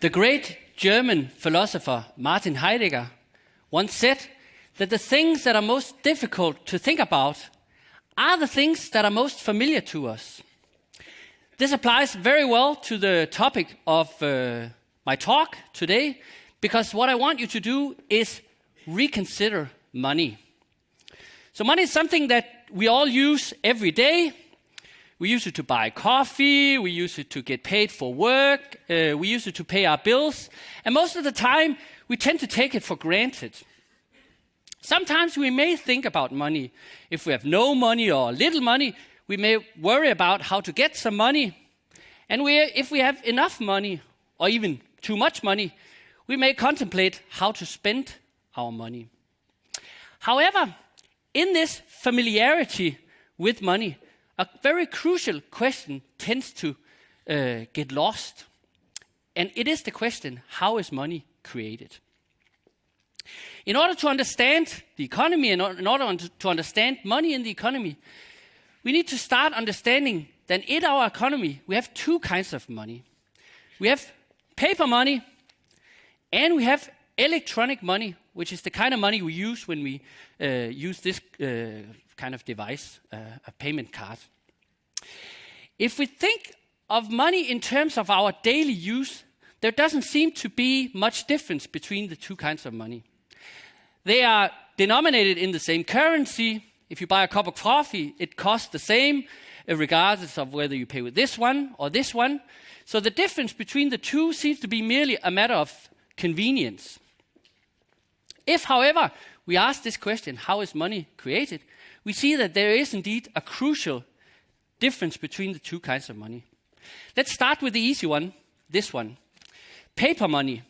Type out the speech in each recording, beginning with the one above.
The great German philosopher Martin Heidegger once said that the things that are most difficult to think about are the things that are most familiar to us. This applies very well to the topic of my talk today, because what I want you to do is reconsider money. So money is something that we all use every day. We use it to buy coffee, we use it to get paid for work, we use it to pay our bills, and most of the time we tend to take it for granted. Sometimes we may think about money. If we have no money or little money, we may worry about how to get some money. And if we have enough money, or even too much money, we may contemplate how to spend our money. However, in this familiarity with money, a very crucial question tends to get lost. And it is the question, how is money created? In order to understand the economy and in order to understand money in the economy, we need to start understanding that in our economy, we have two kinds of money. We have paper money and we have electronic money, which is the kind of money we use when we use this kind of device, a payment card. If we think of money in terms of our daily use, there doesn't seem to be much difference between the two kinds of money. They are denominated in the same currency. If you buy a cup of coffee, it costs the same, regardless of whether you pay with this one or this one. So the difference between the two seems to be merely a matter of convenience. If, however, we ask this question, how is money created? We see that there is indeed a crucial difference between the two kinds of money. Let's start with the easy one, this one. Paper money.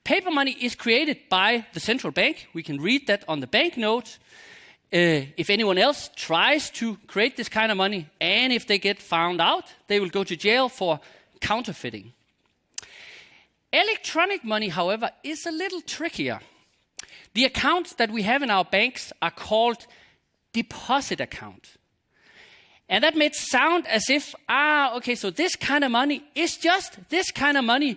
Paper money is created by the central bank. We can read that on the banknote. If anyone else tries to create this kind of money, and if they get found out, they will go to jail for counterfeiting. Electronic money, however, is a little trickier. The accounts that we have in our banks are called deposit account. And that may sound as if, so this kind of money is just this kind of money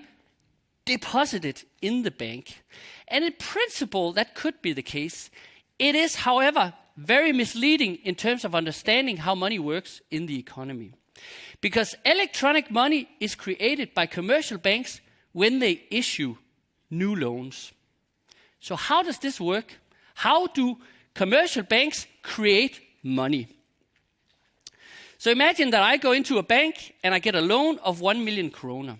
deposited in the bank. And in principle, that could be the case. It is, however, very misleading in terms of understanding how money works in the economy. Because electronic money is created by commercial banks when they issue new loans. So how does this work? How do commercial banks create money? So imagine that I go into a bank and I get a loan of 1 million kroner.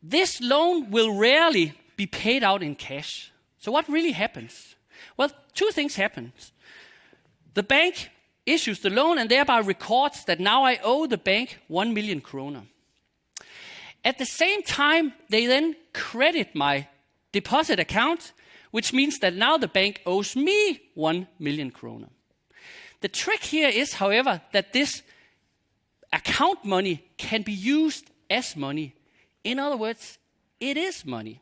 This loan will rarely be paid out in cash. So what really happens? Well, two things happen. The bank issues the loan and thereby records that now I owe the bank 1 million kroner. At the same time, they then credit my deposit account, which means that now the bank owes me 1 million kroner. The trick here is, however, that this account money can be used as money. In other words, it is money.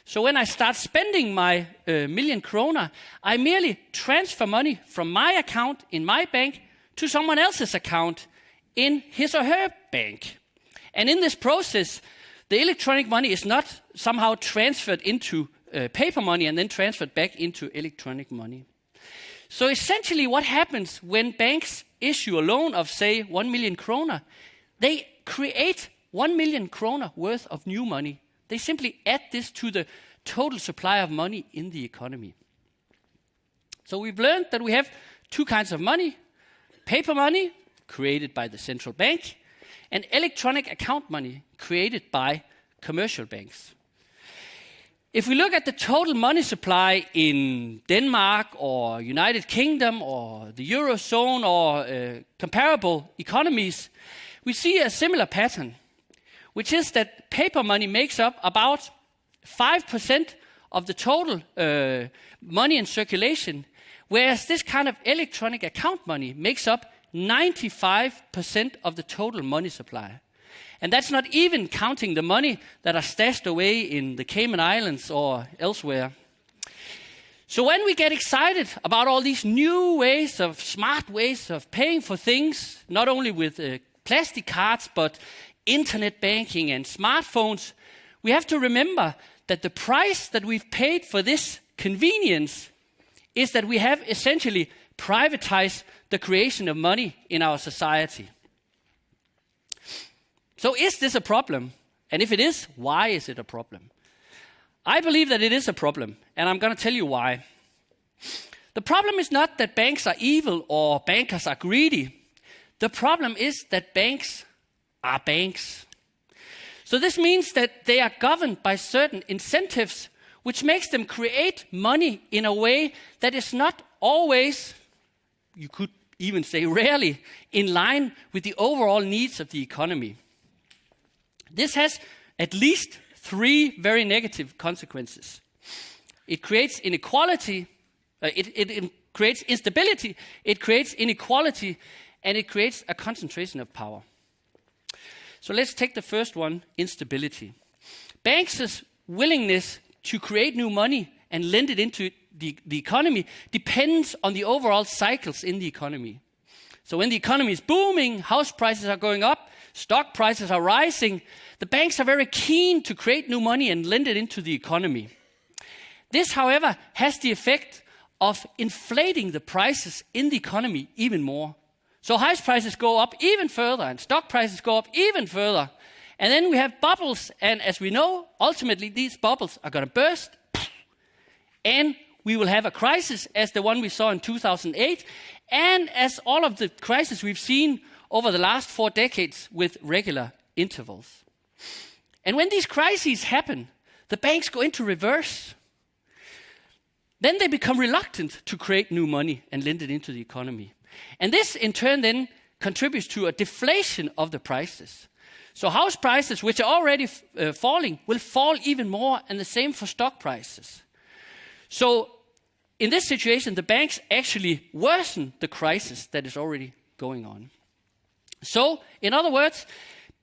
So when I start spending my million kroner, I merely transfer money from my account in my bank to someone else's account in his or her bank. And in this process, the electronic money is not somehow transferred into paper money and then transferred back into electronic money. So essentially what happens when banks issue a loan of, say, 1 million kroner, they create 1 million kroner worth of new money. They simply add this to the total supply of money in the economy. So we've learned that we have two kinds of money. Paper money, created by the central bank, and electronic account money, created by commercial banks. If we look at the total money supply in Denmark or United Kingdom or the Eurozone or comparable economies, we see a similar pattern, which is that paper money makes up about 5% of the total money in circulation, whereas this kind of electronic account money makes up 95% of the total money supply. And that's not even counting the money that are stashed away in the Cayman Islands or elsewhere. So when we get excited about all these new ways, smart ways of paying for things, not only with plastic cards, but internet banking and smartphones, we have to remember that the price that we've paid for this convenience is that we have essentially privatized the creation of money in our society. So is this a problem? And if it is, why is it a problem? I believe that it is a problem, and I'm going to tell you why. The problem is not that banks are evil or bankers are greedy. The problem is that banks are banks. So this means that they are governed by certain incentives, which makes them create money in a way that is not always, you could even say rarely, in line with the overall needs of the economy. This has at least 3 very negative consequences. It creates inequality, it creates instability, it creates inequality, and it creates a concentration of power. So let's take the first one, instability. Banks' willingness to create new money and lend it into the economy depends on the overall cycles in the economy. So when the economy is booming, house prices are going up, stock prices are rising, the banks are very keen to create new money and lend it into the economy. This, however, has the effect of inflating the prices in the economy even more. So house prices go up even further and stock prices go up even further. And then we have bubbles, and as we know, ultimately these bubbles are going to burst, and we will have a crisis as the one we saw in 2008, and as all of the crises we've seen over the last 4 decades with regular intervals. And when these crises happen, the banks go into reverse. Then they become reluctant to create new money and lend it into the economy. And this in turn then contributes to a deflation of the prices. So house prices, which are already falling, will fall even more, and the same for stock prices. So in this situation, the banks actually worsen the crisis that is already going on. So, in other words,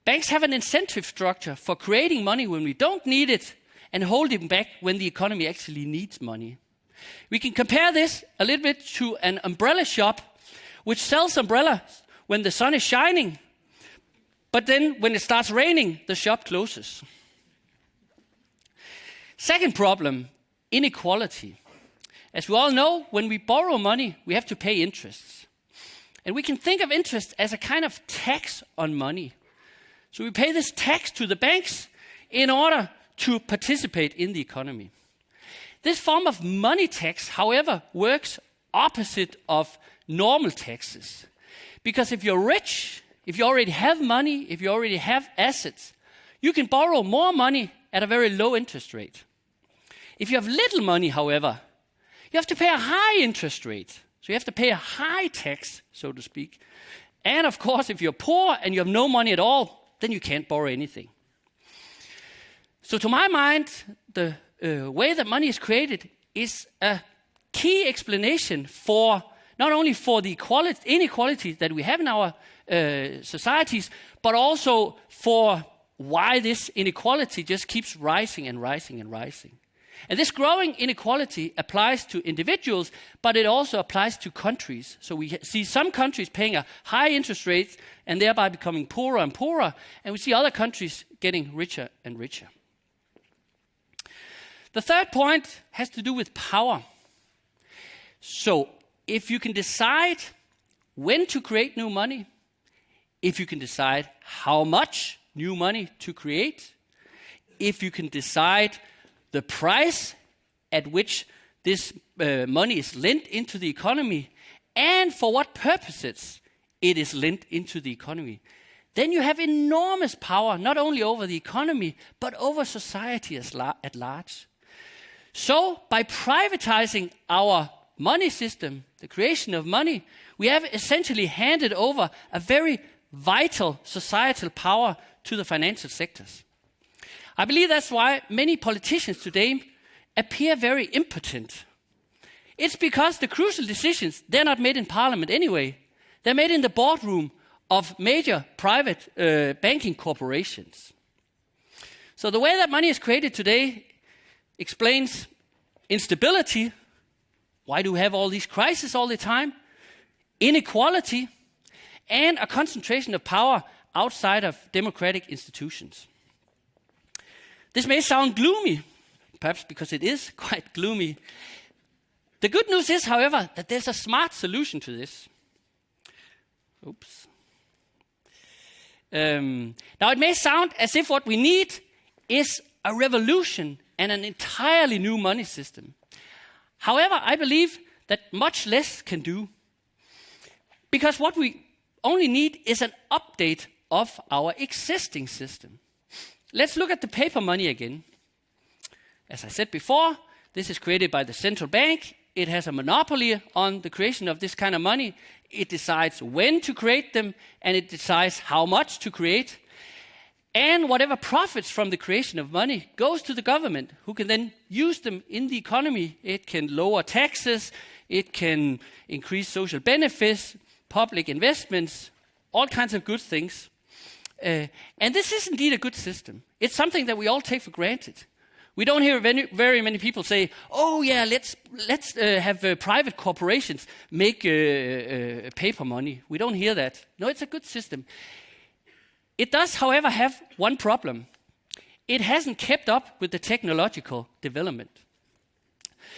banks have an incentive structure for creating money when we don't need it and holding back when the economy actually needs money. We can compare this a little bit to an umbrella shop which sells umbrellas when the sun is shining, but then when it starts raining, the shop closes. Second problem, inequality. As we all know, when we borrow money, we have to pay interests. And we can think of interest as a kind of tax on money. So we pay this tax to the banks in order to participate in the economy. This form of money tax, however, works opposite of normal taxes. Because if you're rich, if you already have money, if you already have assets, you can borrow more money at a very low interest rate. If you have little money, however, you have to pay a high interest rate. So you have to pay a high tax, so to speak. And of course, if you're poor and you have no money at all, then you can't borrow anything. So to my mind, the way that money is created is a key explanation for not only for the inequality that we have in our societies, but also for why this inequality just keeps rising and rising and rising. And this growing inequality applies to individuals, but it also applies to countries. So we see some countries paying a high interest rate and thereby becoming poorer and poorer, and we see other countries getting richer and richer. The third point has to do with power. So if you can decide when to create new money, if you can decide how much new money to create, if you can decide the price at which this money is lent into the economy, and for what purposes it is lent into the economy, then you have enormous power, not only over the economy, but over society at large. So, by privatizing our money system, the creation of money, we have essentially handed over a very vital societal power to the financial sectors. I believe that's why many politicians today appear very impotent. It's because the crucial decisions, they're not made in parliament anyway. They're made in the boardroom of major private banking corporations. So the way that money is created today explains instability. Why do we have all these crises all the time? Inequality, and a concentration of power outside of democratic institutions. This may sound gloomy, perhaps because it is quite gloomy. The good news is, however, that there's a smart solution to this. Oops. Now, it may sound as if what we need is a revolution and an entirely new money system. However, I believe that much less can do. Because what we only need is an update of our existing system. Let's look at the paper money again. As I said before, this is created by the central bank. It has a monopoly on the creation of this kind of money. It decides when to create them, and it decides how much to create. And whatever profits from the creation of money goes to the government, who can then use them in the economy. It can lower taxes, it can increase social benefits, public investments, all kinds of good things. And this is indeed a good system. It's something that we all take for granted. We don't hear very many people say, "Oh yeah, let's have private corporations make paper money." We don't hear that. No, it's a good system. It does, however, have one problem. It hasn't kept up with the technological development.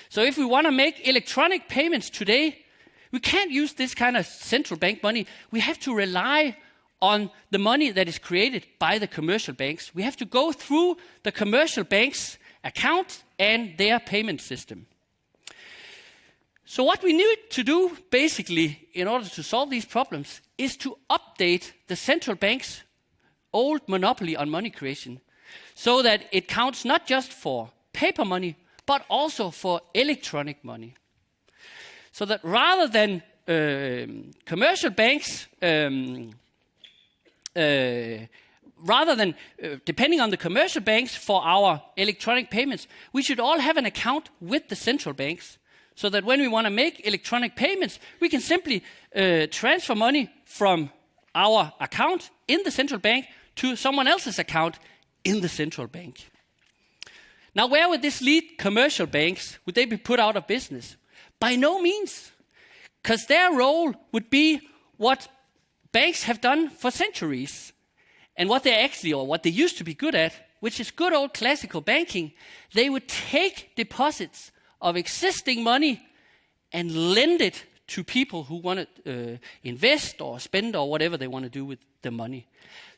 So if we want to make electronic payments today, we can't use this kind of central bank money. We have to rely on the money that is created by the commercial banks. We have to go through the commercial banks' account and their payment system. So what we need to do, basically, in order to solve these problems, is to update the central bank's old monopoly on money creation, so that it counts not just for paper money, but also for electronic money. So that rather than commercial banks, depending on the commercial banks for our electronic payments, we should all have an account with the central banks, so that when we want to make electronic payments, we can simply transfer money from our account in the central bank to someone else's account in the central bank. Now, where would this lead commercial banks? Would they be put out of business? By no means, because their role would be what banks have done for centuries, and what they used to be good at, which is good old classical banking. They would take deposits of existing money and lend it to people who want to invest or spend or whatever they want to do with the money.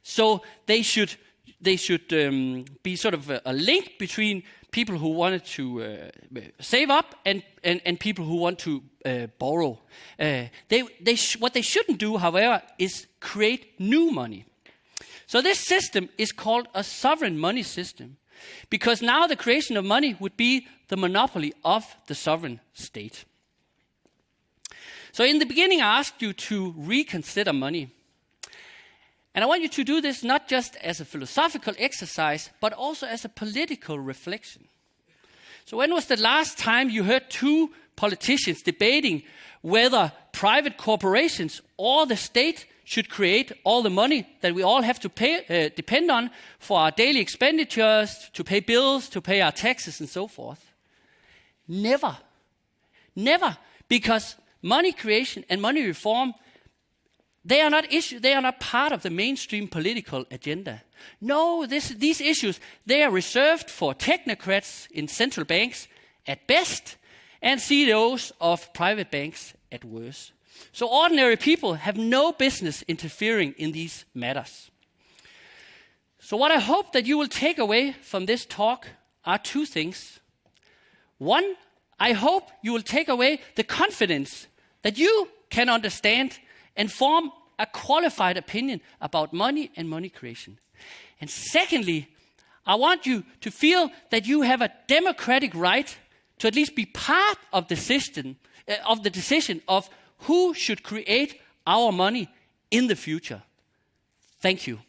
So they should be sort of a link between people who wanted to save up and people who want to borrow. What they shouldn't do, however, is create new money. So this system is called a sovereign money system, because now the creation of money would be the monopoly of the sovereign state. So in the beginning, I asked you to reconsider money. And I want you to do this not just as a philosophical exercise, but also as a political reflection. So when was the last time you heard two politicians debating whether private corporations or the state should create all the money that we all have to depend on for our daily expenditures, to pay bills, to pay our taxes, and so forth? Never. Never. Because money creation and money reform, they are not part of the mainstream political agenda. No, these issues, they are reserved for technocrats in central banks at best, and CEOs of private banks at worst. So ordinary people have no business interfering in these matters. So what I hope that you will take away from this talk are two things. One, I hope you will take away the confidence that you can understand and form a qualified opinion about money and money creation. And secondly, I want you to feel that you have a democratic right to at least be part of the system, of the decision of who should create our money in the future. Thank you.